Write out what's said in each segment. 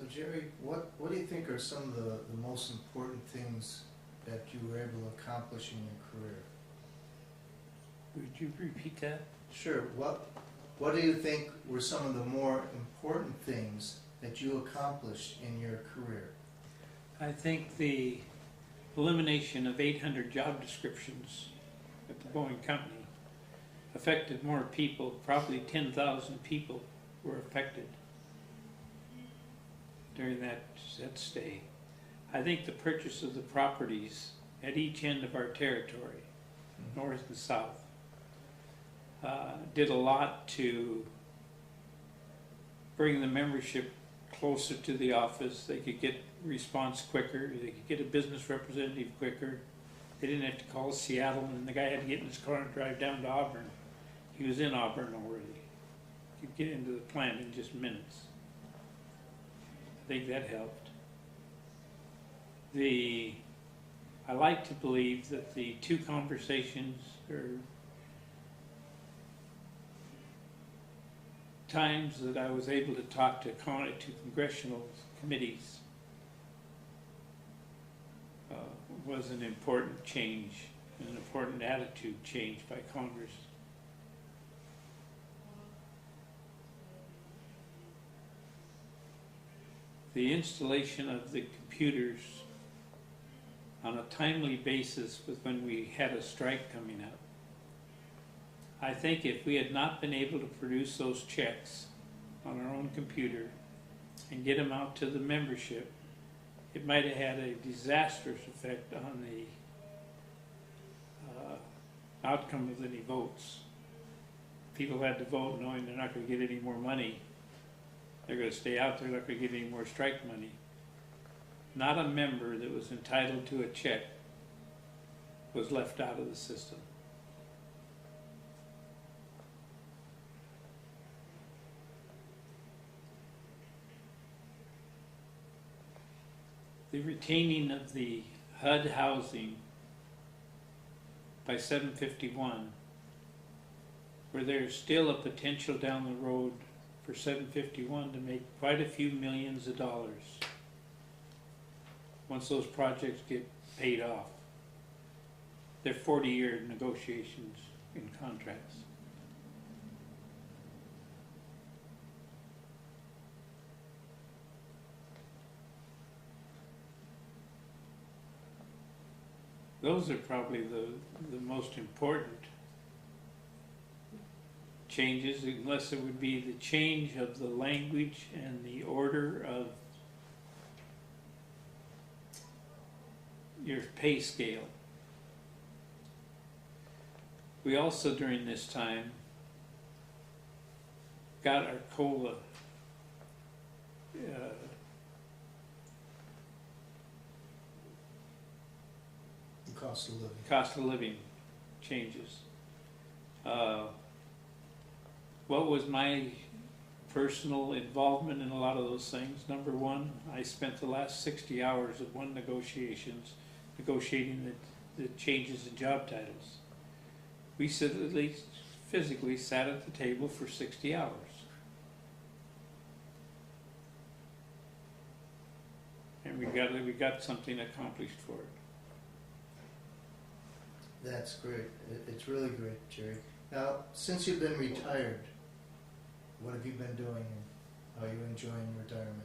Jerry, what do you think are some of the most important things that you were able to accomplish in your career? Would you repeat that? Sure. What do you think were some of the more important things that you accomplished in your career? I think the elimination of 800 job descriptions at the Boeing company affected more people. Probably 10,000 people were affected during that stay. I think the purchase of the properties at each end of our territory, north and south, did a lot to bring the membership closer to the office. They could get response quicker, they could get a business representative quicker. They didn't have to call Seattle and the guy had to get in his car and drive down to Auburn. He was in Auburn already. He could get into the plant in just minutes. I think that helped. I like to believe that the two conversations or times that I was able to talk to congressional committees was an important change, an important attitude change by Congress. The installation of the computers on a timely basis was when we had a strike coming up. I think if we had not been able to produce those checks on our own computer and get them out to the membership, it might have had a disastrous effect on the outcome of any votes. People had to vote knowing they're not going to get any more money. They're going to stay out, they're not going to get any more strike money. Not a member that was entitled to a check was left out of the system. The retaining of the HUD housing by 751, where there's still a potential down the road for 751 to make quite a few millions of dollars once those projects get paid off. They're 40-year negotiations in contracts. Those are probably the most important changes, unless it would be the change of the language and the order of your pay scale. We also, during this time, got our COLA cost of living changes. What was my personal involvement in a lot of those things? Number one, I spent the last 60 hours of negotiating the changes in job titles. We at least physically sat at the table for 60 hours. And we got something accomplished for it. That's great. It's really great, Jerry. Now, since you've been retired, what have you been doing and how are you enjoying retirement?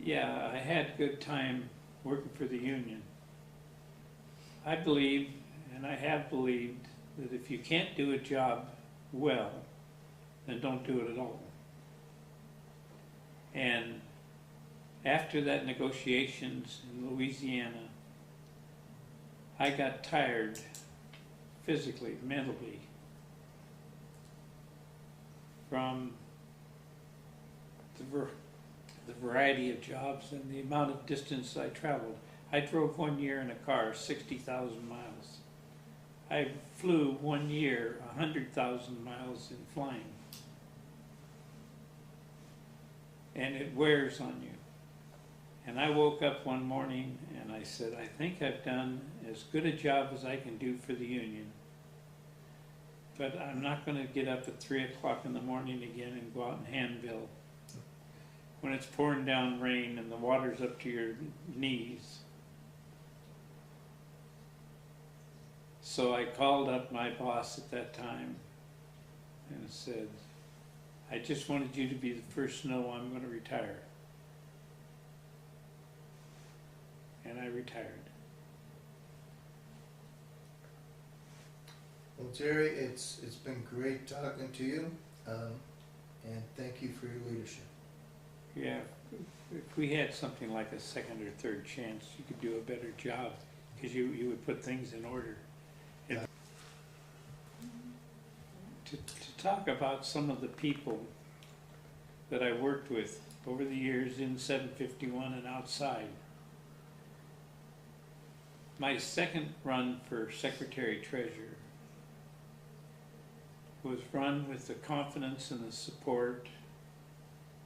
Yeah, I had a good time working for the union. I believe, and I have believed, that if you can't do a job well, then don't do it at all. And after that negotiations in Louisiana, I got tired physically, mentally, from the variety of jobs and the amount of distance I traveled. I drove 1 year in a car 60,000 miles. I flew 1 year 100,000 miles in flying. And it wears on you. And I woke up one morning and I said, I think I've done as good a job as I can do for the union. But I'm not going to get up at 3 o'clock in the morning again and go out and handbill. when it's pouring down rain and the water's up to your knees. So I called up my boss at that time and said, I just wanted you to be the first to know I'm going to retire. And I retired. Well, Jerry, it's been great talking to you, and thank you for your leadership. Yeah, if we had something like a second or third chance, you could do a better job because you would put things in order. Yeah. To talk about some of the people that I worked with over the years in 751 and outside. My second run for Secretary-Treasurer was run with the confidence and the support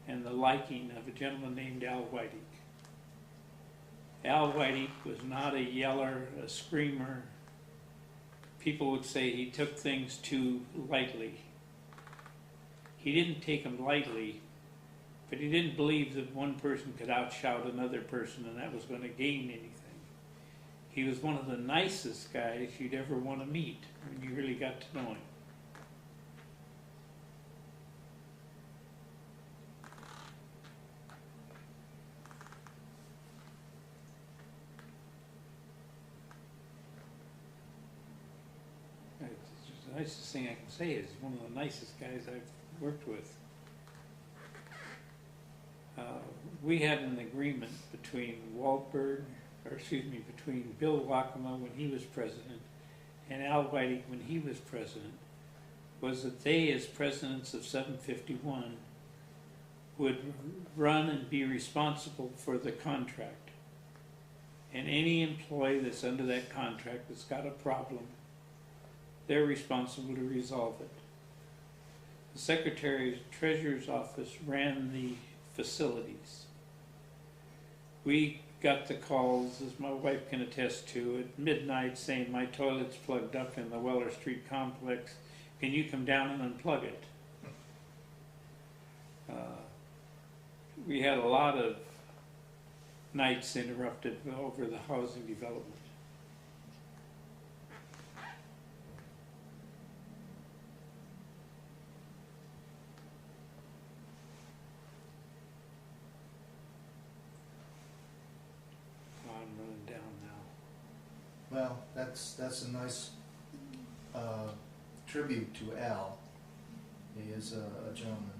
and the liking of a gentleman named Al Whiting. Al Whiting was not a yeller, a screamer. People would say he took things too lightly. He didn't take them lightly, but he didn't believe that one person could outshout another person and that was going to gain anything. He was one of the nicest guys you'd ever want to meet when you really got to know him. The nicest thing I can say is one of the nicest guys I've worked with. We had an agreement between between Bill Waccama when he was president and Al Whiting when he was president, was that they, as presidents of 751, would run and be responsible for the contract. And any employee that's under that contract that's got a problem, they're responsible to resolve it. The Secretary Treasurer's office ran the facilities. We got the calls, as my wife can attest to, at midnight saying my toilet's plugged up in the Weller Street complex. Can you come down and unplug it? We had a lot of nights interrupted over the housing development. I'm running down now. Well, that's a nice tribute to Al. He is a gentleman.